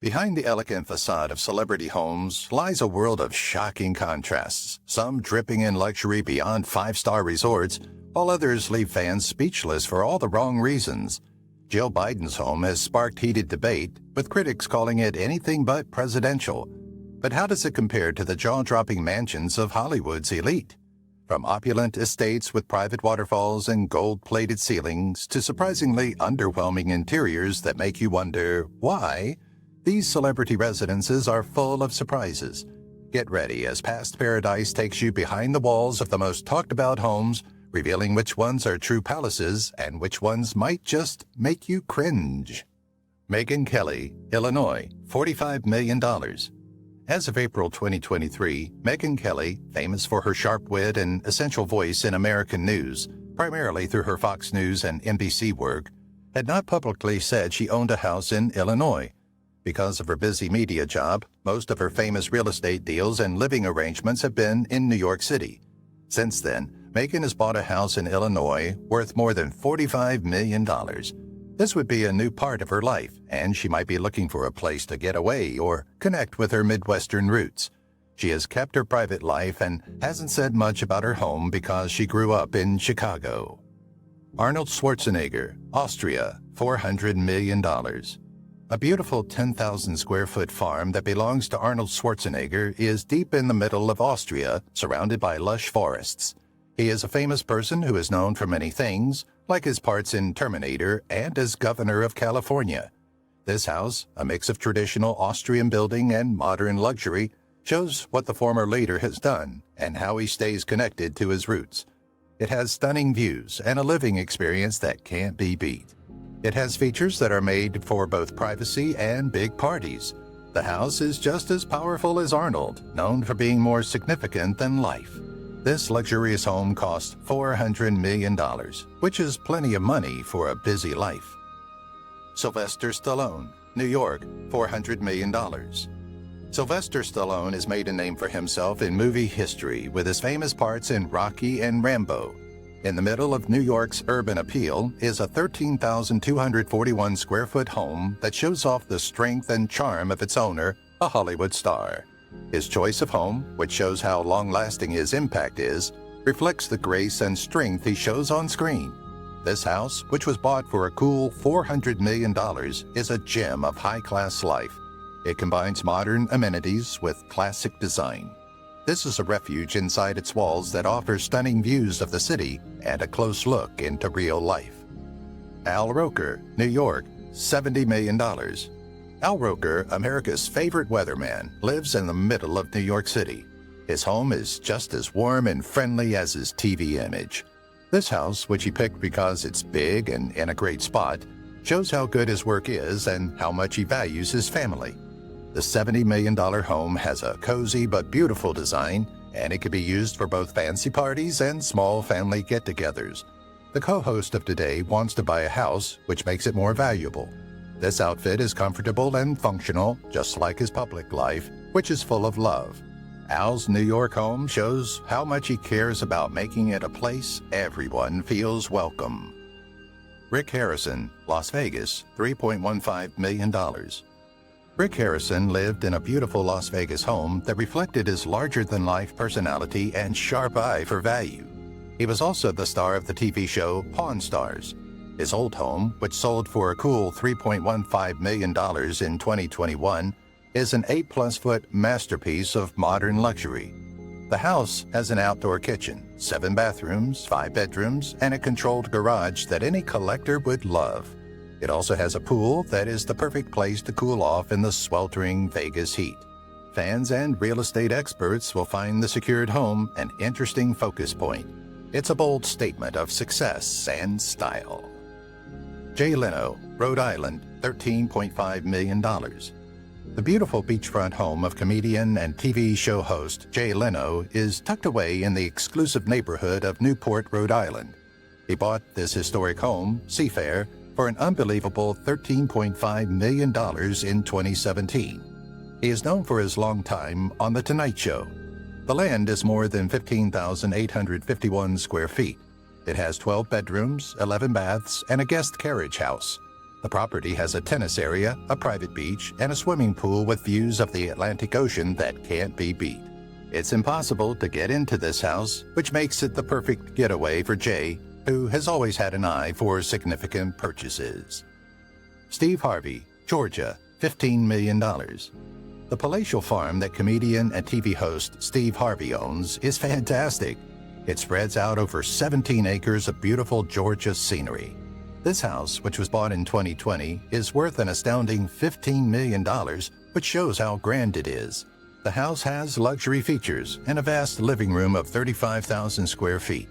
Behind the elegant facade of celebrity homes lies a world of shocking contrasts, some dripping in luxury beyond five-star resorts, while others leave fans speechless for all the wrong reasons. Jill Biden's home has sparked heated debate, with critics calling it anything but presidential. But how does it compare to the jaw-dropping mansions of Hollywood's elite? From opulent estates with private waterfalls and gold-plated ceilings to surprisingly underwhelming interiors that make you wonder why, these celebrity residences are full of surprises. Get ready as Past Paradise takes you behind the walls of the most talked-about homes, revealing which ones are true palaces and which ones might just make you cringe. Megyn Kelly, Illinois, $45 million. As of April 2023, Megyn Kelly, famous for her sharp wit and essential voice in American news, primarily through her Fox News and NBC work, had not publicly said she owned a house in Illinois. Because of her busy media job, most of her famous real estate deals and living arrangements have been in New York City. Since then, Megyn has bought a house in Illinois worth more than $45 million. This would be a new part of her life, and she might be looking for a place to get away or connect with her Midwestern roots. She has kept her private life and hasn't said much about her home because she grew up in Chicago. Arnold Schwarzenegger, Austria, $400 million. A beautiful 10,000 square foot farm that belongs to Arnold Schwarzenegger is deep in the middle of Austria, surrounded by lush forests. He is a famous person who is known for many things, like his parts in Terminator and as governor of California. This house, a mix of traditional Austrian building and modern luxury, shows what the former leader has done and how he stays connected to his roots. It has stunning views and a living experience that can't be beat. It has features that are made for both privacy and big parties. The house is just as powerful as Arnold, known for being more significant than life. This luxurious home cost $400 million, which is plenty of money for a busy life. Sylvester Stallone, New York, $400 million. Sylvester Stallone has made a name for himself in movie history with his famous parts in Rocky and Rambo. In the middle of New York's urban appeal is a 13,241 square foot home that shows off the strength and charm of its owner, a Hollywood star. His choice of home, which shows how long-lasting his impact is, reflects the grace and strength he shows on screen. This house, which was bought for a cool $400 million, is a gem of high-class life. It combines modern amenities with classic design. This is a refuge inside its walls that offers stunning views of the city and a close look into real life. Al Roker, New York, $70 million. Al Roker, America's favorite weatherman, lives in the middle of New York City. His home is just as warm and friendly as his TV image. This house, which he picked because it's big and in a great spot, shows how good his work is and how much he values his family. The $70 million home has a cozy but beautiful design, and it can be used for both fancy parties and small family get-togethers. The co-host of Today wants to buy a house, which makes it more valuable. This outfit is comfortable and functional, just like his public life, which is full of love. Al's New York home shows how much he cares about making it a place everyone feels welcome. Rick Harrison, Las Vegas, $3.15 million. Rick Harrison lived in a beautiful Las Vegas home that reflected his larger-than-life personality and sharp eye for value. He was also the star of the TV show Pawn Stars. His old home, which sold for a cool $3.15 million in 2021, is an 8-plus-foot masterpiece of modern luxury. The house has an outdoor kitchen, 7 bathrooms, 5 bedrooms, and a controlled garage that any collector would love. It also has a pool that is the perfect place to cool off in the sweltering Vegas heat. Fans and real estate experts will find the secured home an interesting focus point. It's a bold statement of success and style. Jay Leno, Rhode Island, $13.5 million. The beautiful beachfront home of comedian and TV show host Jay Leno is tucked away in the exclusive neighborhood of Newport, Rhode Island. He bought this historic home, Seafair, for an unbelievable $13.5 million in 2017. He is known for his long time on The Tonight Show. The land is more than 15,851 square feet. It has 12 bedrooms, 11 baths, and a guest carriage house. The property has a tennis area, a private beach, and a swimming pool with views of the Atlantic Ocean that can't be beat. It's impossible to get into this house, which makes it the perfect getaway for Jay, who has always had an eye for significant purchases. Steve Harvey, Georgia, $15 million. The palatial farm that comedian and TV host Steve Harvey owns is fantastic. It spreads out over 17 acres of beautiful Georgia scenery. This house, which was bought in 2020, is worth an astounding $15 million, which shows how grand it is. The house has luxury features and a vast living room of 35,000 square feet.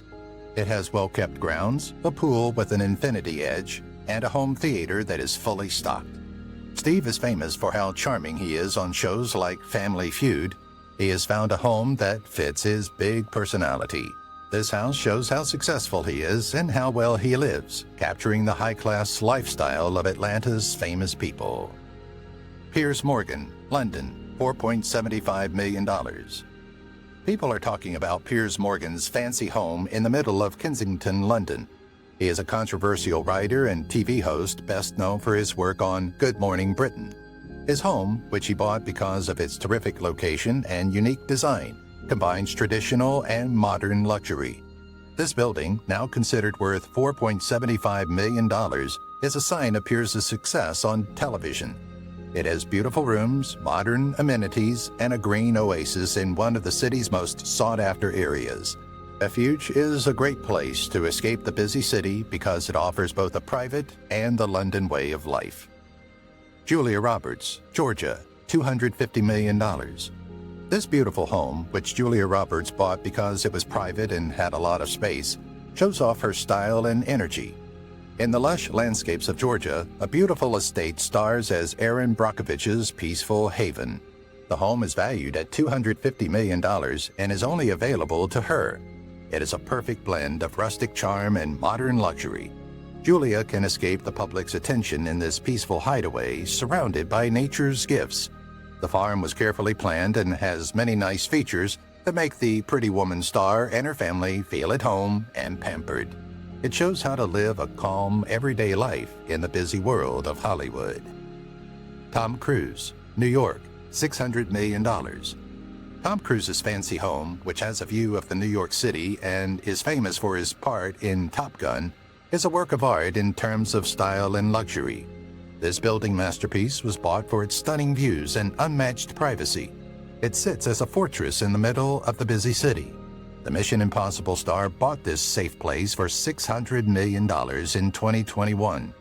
It has well-kept grounds, a pool with an infinity edge, and a home theater that is fully stocked. Steve is famous for how charming he is on shows like Family Feud. He has found a home that fits his big personality. This house shows how successful he is and how well he lives, capturing the high-class lifestyle of Atlanta's famous people. Piers Morgan, London, $4.75 million. People are talking about Piers Morgan's fancy home in the middle of Kensington, London. He is a controversial writer and TV host best known for his work on Good Morning Britain. His home, which he bought because of its terrific location and unique design, combines traditional and modern luxury. This building, now considered worth $4.75 million, is a sign of Piers' success on television. It has beautiful rooms, modern amenities, and a green oasis in one of the city's most sought-after areas. Refuge is a great place to escape the busy city because it offers both a private and the London way of life. Julia Roberts, Georgia, $250 million. This beautiful home, which Julia Roberts bought because it was private and had a lot of space, shows off her style and energy. In the lush landscapes of Georgia, a beautiful estate stars as Erin Brockovich's peaceful haven. The home is valued at $250 million and is only available to her. It is a perfect blend of rustic charm and modern luxury. Julia can escape the public's attention in this peaceful hideaway surrounded by nature's gifts. The farm was carefully planned and has many nice features that make the pretty woman star and her family feel at home and pampered. It shows how to live a calm, everyday life in the busy world of Hollywood. Tom Cruise, New York, $600 million. Tom Cruise's fancy home, which has a view of the New York City and is famous for his part in Top Gun, is a work of art in terms of style and luxury. This building masterpiece was bought for its stunning views and unmatched privacy. It sits as a fortress in the middle of the busy city. The Mission Impossible star bought this safe place for $600 million in 2021.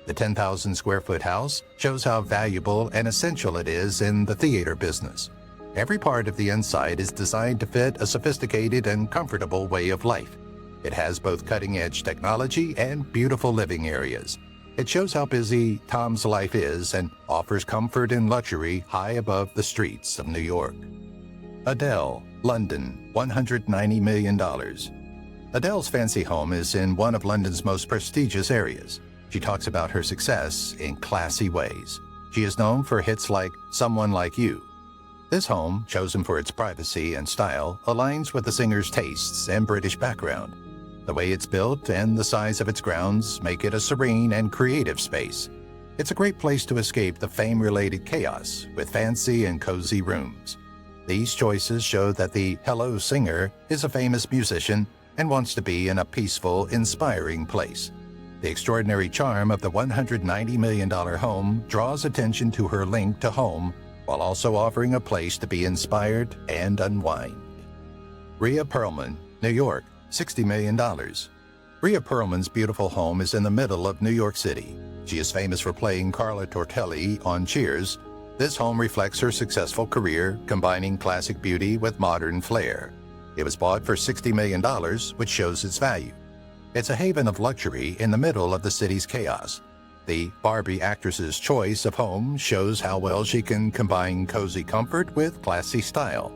The 10,000 square foot house shows how valuable and essential it is in the theater business. Every part of the inside is designed to fit a sophisticated and comfortable way of life. It has both cutting-edge technology and beautiful living areas. It shows how busy Tom's life is and offers comfort and luxury high above the streets of New York. Adele, London, $190 million. Adele's fancy home is in one of London's most prestigious areas. She talks about her success in classy ways. She is known for hits like Someone Like You. This home, chosen for its privacy and style, aligns with the singer's tastes and British background. The way it's built and the size of its grounds make it a serene and creative space. It's a great place to escape the fame-related chaos with fancy and cozy rooms. These choices show that the Hello singer is a famous musician and wants to be in a peaceful, inspiring place. The extraordinary charm of the $190 million home draws attention to her link to home while also offering a place to be inspired and unwind. Rhea Perlman, New York, $60 million. Rhea Perlman's beautiful home is in the middle of New York City. She is famous for playing Carla Tortelli on Cheers. This home reflects her successful career, combining classic beauty with modern flair. It was bought for $60 million, which shows its value. It's a haven of luxury in the middle of the city's chaos. The Barbie actress's choice of home shows how well she can combine cozy comfort with classy style.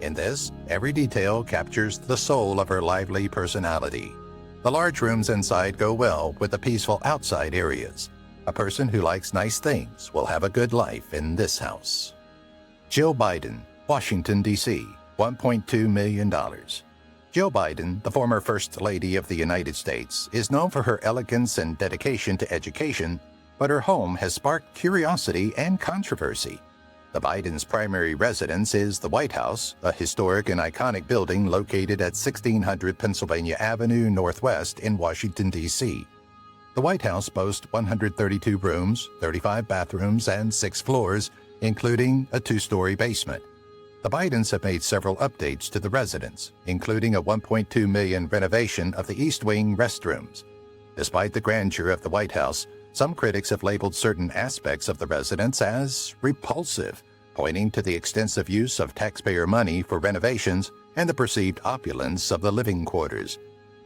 In this, every detail captures the soul of her lively personality. The large rooms inside go well with the peaceful outside areas. A person who likes nice things will have a good life in this house. Jill Biden, Washington, D.C., $1.2 million. Jill Biden, the former First Lady of the United States, is known for her elegance and dedication to education but her home has sparked curiosity and controversy. The Bidens' primary residence is the White House, a historic and iconic building located at 1600 Pennsylvania Avenue Northwest in Washington, D.C. The White House boasts 132 rooms, 35 bathrooms, and 6 floors, including a 2-story basement. The Bidens have made several updates to the residence, including a $1.2 million renovation of the East Wing restrooms. Despite the grandeur of the White House, some critics have labeled certain aspects of the residence as repulsive, pointing to the extensive use of taxpayer money for renovations and the perceived opulence of the living quarters.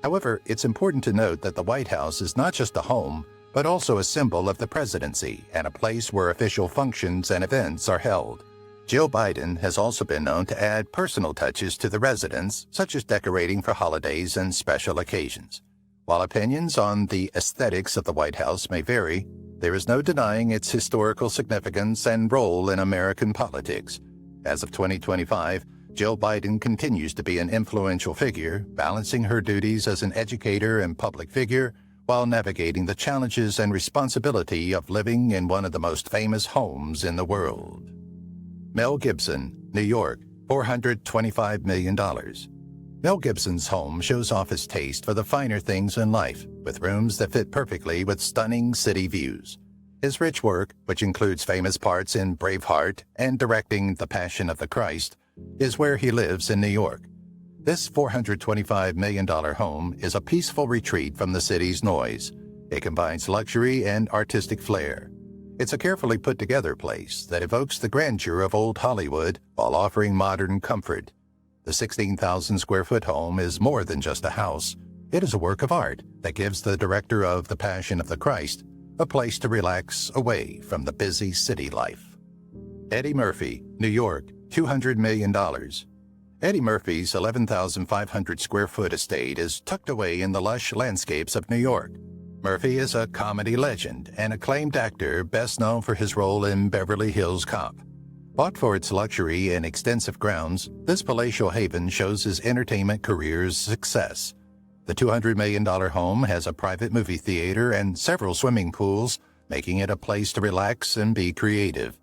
However, it's important to note that the White House is not just a home, but also a symbol of the presidency and a place where official functions and events are held. Jill Biden has also been known to add personal touches to the residence, such as decorating for holidays and special occasions. While opinions on the aesthetics of the White House may vary, there is no denying its historical significance and role in American politics. As of 2025, Jill Biden continues to be an influential figure, balancing her duties as an educator and public figure while navigating the challenges and responsibility of living in one of the most famous homes in the world. Mel Gibson, New York, $425 million. Mel Gibson's home shows off his taste for the finer things in life, with rooms that fit perfectly with stunning city views. His rich work, which includes famous parts in Braveheart and directing The Passion of the Christ, is where he lives in New York. This $425 million home is a peaceful retreat from the city's noise. It combines luxury and artistic flair. It's a carefully put-together place that evokes the grandeur of old Hollywood while offering modern comfort. The 16,000-square-foot home is more than just a house. It is a work of art that gives the director of The Passion of the Christ a place to relax away from the busy city life. Eddie Murphy, New York, $200 million. Eddie Murphy's 11,500-square-foot estate is tucked away in the lush landscapes of New York. Murphy is a comedy legend and acclaimed actor best known for his role in Beverly Hills Cop. Bought for its luxury and extensive grounds, this palatial haven shows his entertainment career's success. The $200 million home has a private movie theater and several swimming pools, making it a place to relax and be creative.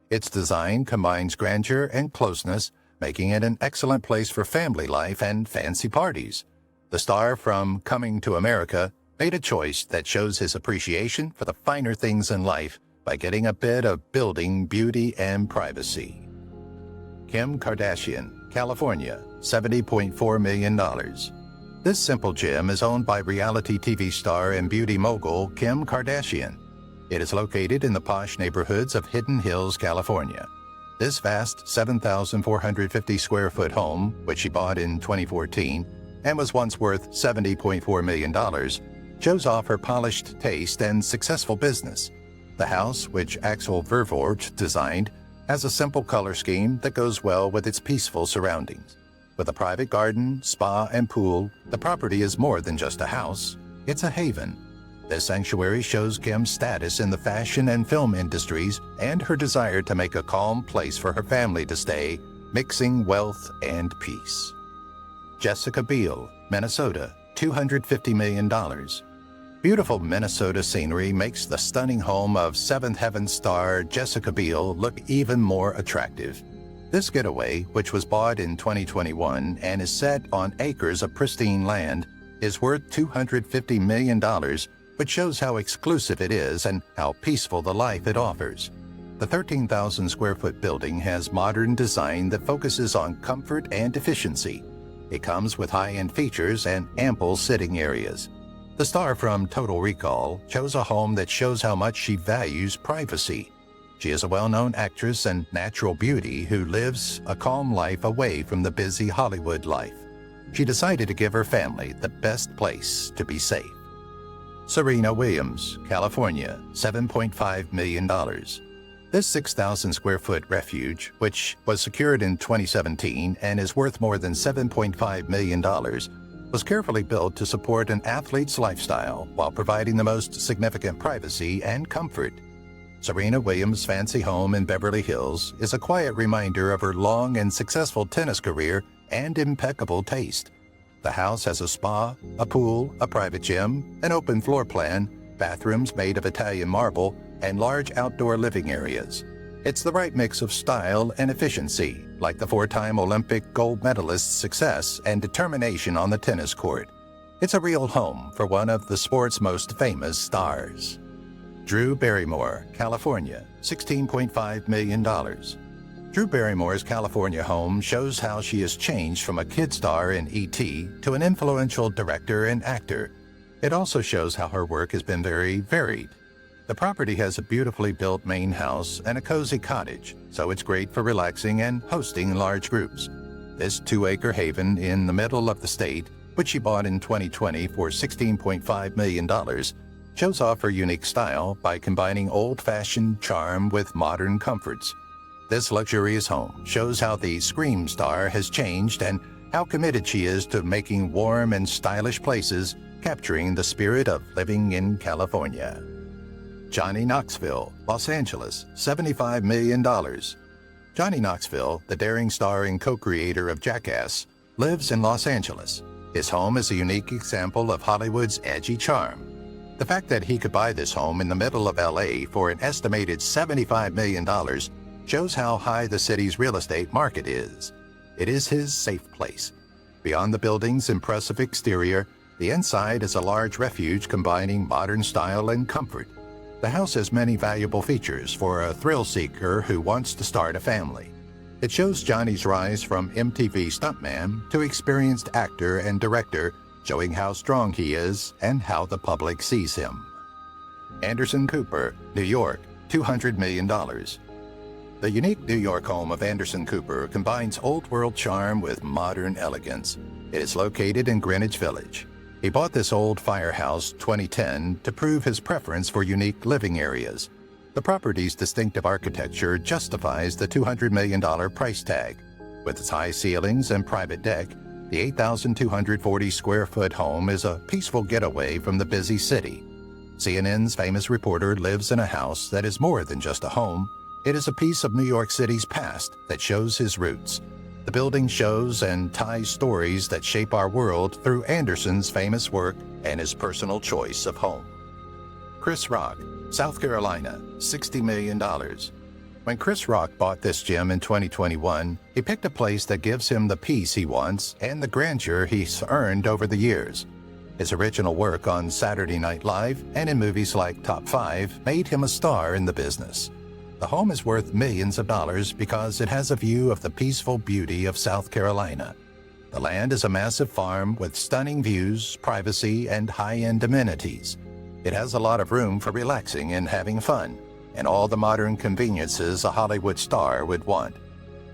Its design combines grandeur and closeness, making it an excellent place for family life and fancy parties. The star from Coming to America made a choice that shows his appreciation for the finer things in life by getting a bit of building beauty and privacy. Kim Kardashian, California, $70.4 million. This simple gem is owned by reality TV star and beauty mogul Kim Kardashian. It is located in the posh neighborhoods of Hidden Hills, California. This vast 7,450-square-foot home, which she bought in 2014 and was once worth $70.4 million, shows off her polished taste and successful business. The house, which Axel Vervoort designed, has a simple color scheme that goes well with its peaceful surroundings. With a private garden, spa, and pool, the property is more than just a house. It's a haven. This sanctuary shows Kim's status in the fashion and film industries and her desire to make a calm place for her family to stay, mixing wealth and peace. Jessica Biel, Minnesota, $250 million. Beautiful Minnesota scenery makes the stunning home of Seventh Heaven star Jessica Biel look even more attractive. This getaway, which was bought in 2021 and is set on acres of pristine land, is worth $250 million, which shows how exclusive it is and how peaceful the life it offers. The 13,000-square-foot building has modern design that focuses on comfort and efficiency. It comes with high-end features and ample sitting areas. The star from Total Recall chose a home that shows how much she values privacy. She is a well-known actress and natural beauty who lives a calm life away from the busy Hollywood life. She decided to give her family the best place to be safe. Serena Williams, California, $7.5 million. This 6,000-square-foot refuge, which was secured in 2017 and is worth more than $7.5 million, was carefully built to support an athlete's lifestyle while providing the most significant privacy and comfort. Serena Williams' fancy home in Beverly Hills is a quiet reminder of her long and successful tennis career and impeccable taste. The house has a spa, a pool, a private gym, an open floor plan, bathrooms made of Italian marble, and large outdoor living areas. It's the right mix of style and efficiency, like the four-time Olympic gold medalist's success and determination on the tennis court. It's a real home for one of the sport's most famous stars. Drew Barrymore, California, $16.5 million. Drew Barrymore's California home shows how she has changed from a kid star in E.T. to an influential director and actor. It also shows how her work has been very varied. The property has a beautifully built main house and a cozy cottage, so it's great for relaxing and hosting large groups. This 2-acre haven in the middle of the state, which she bought in 2020 for $16.5 million, shows off her unique style by combining old-fashioned charm with modern comforts. This luxurious home shows how the Scream star has changed and how committed she is to making warm and stylish places, capturing the spirit of living in California. Johnny Knoxville, Los Angeles, $75 million. Johnny Knoxville, the daring star and co-creator of Jackass, lives in Los Angeles. His home is a unique example of Hollywood's edgy charm. The fact that he could buy this home in the middle of LA for an estimated $75 million shows how high the city's real estate market is. It is his safe place. Beyond the building's impressive exterior, the inside is a large refuge combining modern style and comfort. The house has many valuable features for a thrill seeker who wants to start a family. It shows Johnny's rise from MTV stuntman to experienced actor and director, showing how strong he is and how the public sees him. Anderson Cooper, New York, $200 million. The unique New York home of Anderson Cooper combines old-world charm with modern elegance. It is located in Greenwich Village. He bought this old firehouse 2010 to prove his preference for unique living areas. The property's distinctive architecture justifies the $200 million price tag. With its high ceilings and private deck, the 8,240 square foot home is a peaceful getaway from the busy city. CNN's famous reporter lives in a house that is more than just a home. It is a piece of New York City's past that shows his roots. The building shows and ties stories that shape our world through Anderson's famous work and his personal choice of home. Chris Rock, South Carolina, $60 million. When Chris Rock bought this gem in 2021, he picked a place that gives him the peace he wants and the grandeur he's earned over the years. His original work on Saturday Night Live and in movies like Top 5 made him a star in the business. The home is worth millions of dollars because it has a view of the peaceful beauty of South Carolina. The land is a massive farm with stunning views, privacy, and high-end amenities. It has a lot of room for relaxing and having fun, and all the modern conveniences a Hollywood star would want.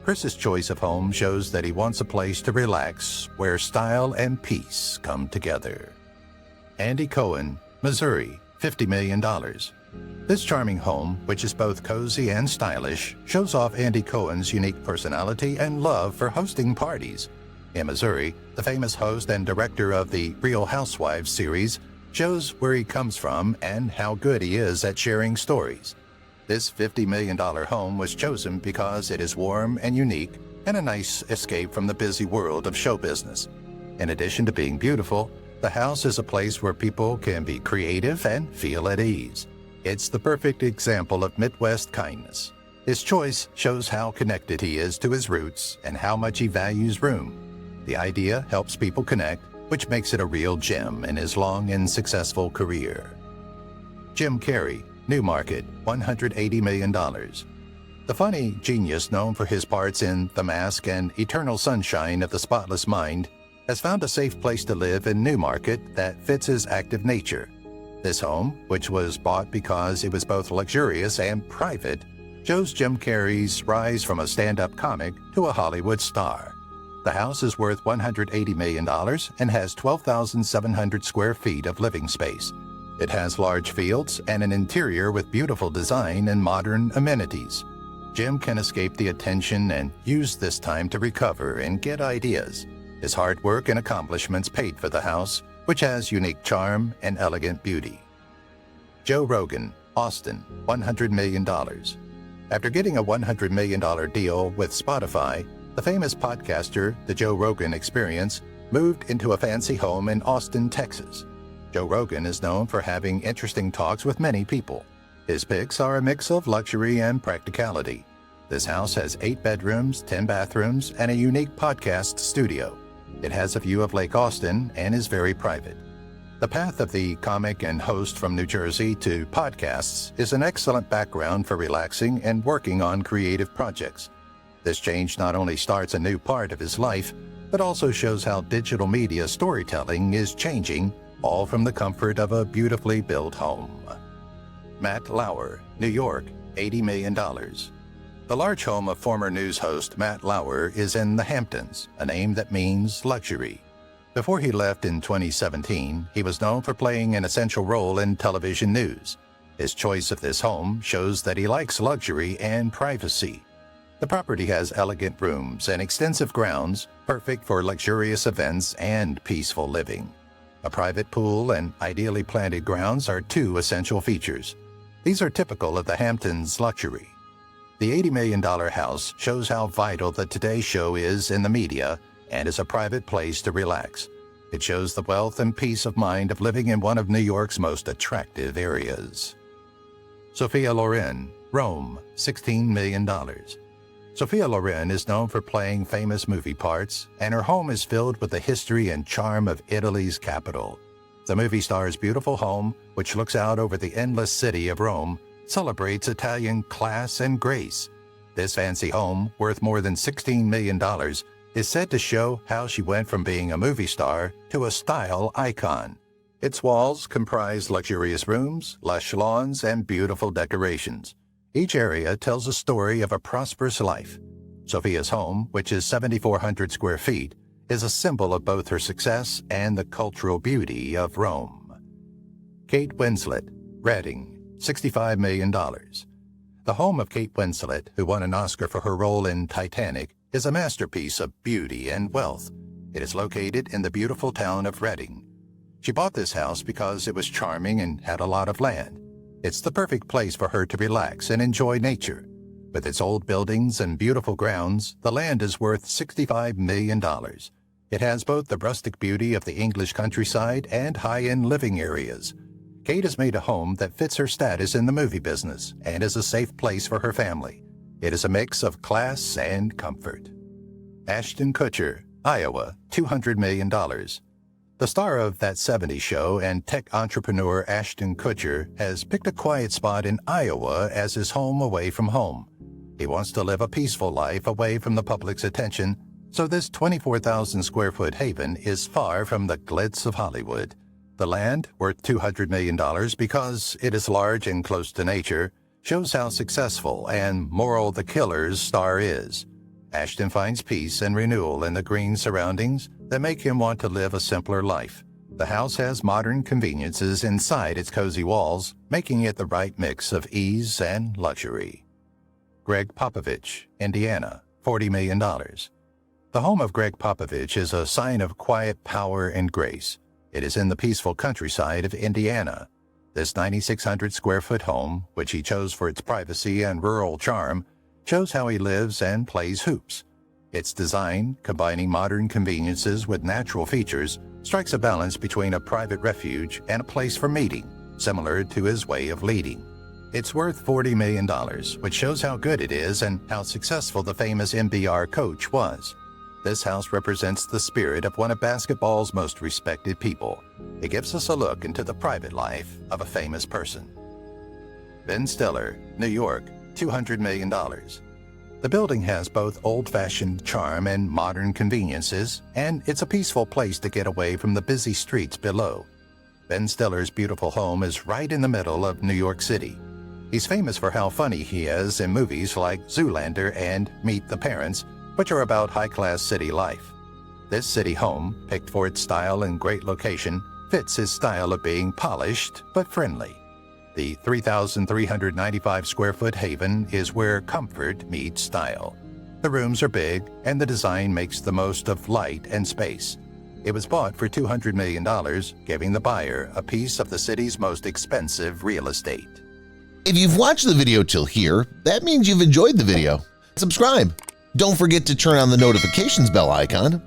Chris's choice of home shows that he wants a place to relax where style and peace come together. Andy Cohen, Missouri, $50 million. This charming home, which is both cozy and stylish, shows off Andy Cohen's unique personality and love for hosting parties. In Missouri, the famous host and director of the Real Housewives series shows where he comes from and how good he is at sharing stories. This $50 million home was chosen because it is warm and unique and a nice escape from the busy world of show business. In addition to being beautiful, the house is a place where people can be creative and feel at ease. It's the perfect example of Midwest kindness. His choice shows how connected he is to his roots and how much he values room. The idea helps people connect, which makes it a real gem in his long and successful career. Jim Carrey, Newmarket, $180 million. The funny genius known for his parts in The Mask and Eternal Sunshine of the Spotless Mind has found a safe place to live in Newmarket that fits his active nature. This home, which was bought because it was both luxurious and private, shows Jim Carrey's rise from a stand-up comic to a Hollywood star. The house is worth $180 million and has 12,700 square feet of living space. It has large fields and an interior with beautiful design and modern amenities. Jim can escape the attention and use this time to recover and get ideas. His hard work and accomplishments paid for the house, which has unique charm and elegant beauty. Joe Rogan, Austin, $100 million. After getting a $100 million deal with Spotify, the famous podcaster, The Joe Rogan Experience, moved into a fancy home in Austin, Texas. Joe Rogan is known for having interesting talks with many people. His picks are a mix of luxury and practicality. This house has 8 bedrooms, 10 bathrooms, and a unique podcast studio. It has a view of Lake Austin and is very private. The path of the comic and host from New Jersey to podcasts is an excellent background for relaxing and working on creative projects. This change not only starts a new part of his life, but also shows how digital media storytelling is changing, all from the comfort of a beautifully built home. Matt Lauer, New York, $80 million. The large home of former news host Matt Lauer is in the Hamptons, a name that means luxury. Before he left in 2017, he was known for playing an essential role in television news. His choice of this home shows that he likes luxury and privacy. The property has elegant rooms and extensive grounds, perfect for luxurious events and peaceful living. A private pool and ideally planted grounds are 2 essential features. These are typical of the Hamptons' luxury. The $80 million house shows how vital the Today Show is in the media and is a private place to relax. It shows the wealth and peace of mind of living in one of New York's most attractive areas. Sophia Loren, Rome, $16 million. Sophia Loren is known for playing famous movie parts, and her home is filled with the history and charm of Italy's capital. The movie star's beautiful home, which looks out over the endless city of Rome, celebrates Italian class and grace. This fancy home, worth more than $16 million, is said to show how she went from being a movie star to a style icon. Its walls comprise luxurious rooms, lush lawns, and beautiful decorations. Each area tells a story of a prosperous life. Sophia's home, which is 7,400 square feet, is a symbol of both her success and the cultural beauty of Rome. Kate Winslet, Reading, $65 million. The home of Kate Winslet, who won an Oscar for her role in Titanic, is a masterpiece of beauty and wealth. It is located in the beautiful town of Reading. She bought this house because it was charming and had a lot of land. It's the perfect place for her to relax and enjoy nature. With its old buildings and beautiful grounds, the land is worth $65 million. It has both the rustic beauty of the English countryside and high-end living areas. Kate has made a home that fits her status in the movie business and is a safe place for her family. It is a mix of class and comfort. Ashton Kutcher, Iowa, $200 million. The star of That 70s Show and tech entrepreneur Ashton Kutcher has picked a quiet spot in Iowa as his home away from home. He wants to live a peaceful life away from the public's attention, so this 24,000 square foot haven is far from the glitz of Hollywood. The land, worth $200 million because it is large and close to nature, shows how successful and moral the killer's star is. Ashton finds peace and renewal in the green surroundings that make him want to live a simpler life. The house has modern conveniences inside its cozy walls, making it the right mix of ease and luxury. Greg Popovich, Indiana, $40 million. The home of Greg Popovich is a sign of quiet power and grace. It is in the peaceful countryside of Indiana. This 9,600 square foot home, which he chose for its privacy and rural charm, shows how he lives and plays hoops. Its design, combining modern conveniences with natural features, strikes a balance between a private refuge and a place for meeting, similar to his way of leading. It's worth $40 million, which shows how good it is and how successful the famous NBR coach was. This house represents the spirit of one of basketball's most respected people. It gives us a look into the private life of a famous person. Ben Stiller, New York, $200 million. The building has both old-fashioned charm and modern conveniences, and it's a peaceful place to get away from the busy streets below. Ben Stiller's beautiful home is right in the middle of New York City. He's famous for how funny he is in movies like Zoolander and Meet the Parents, which are about high-class city life. This city home, picked for its style and great location, fits his style of being polished but friendly. The 3,395 square foot haven is where comfort meets style. The rooms are big, and the design makes the most of light and space. It was bought for $200 million, giving the buyer a piece of the city's most expensive real estate. If you've watched the video till here, that means you've enjoyed the video. Subscribe. Don't forget to turn on the notifications bell icon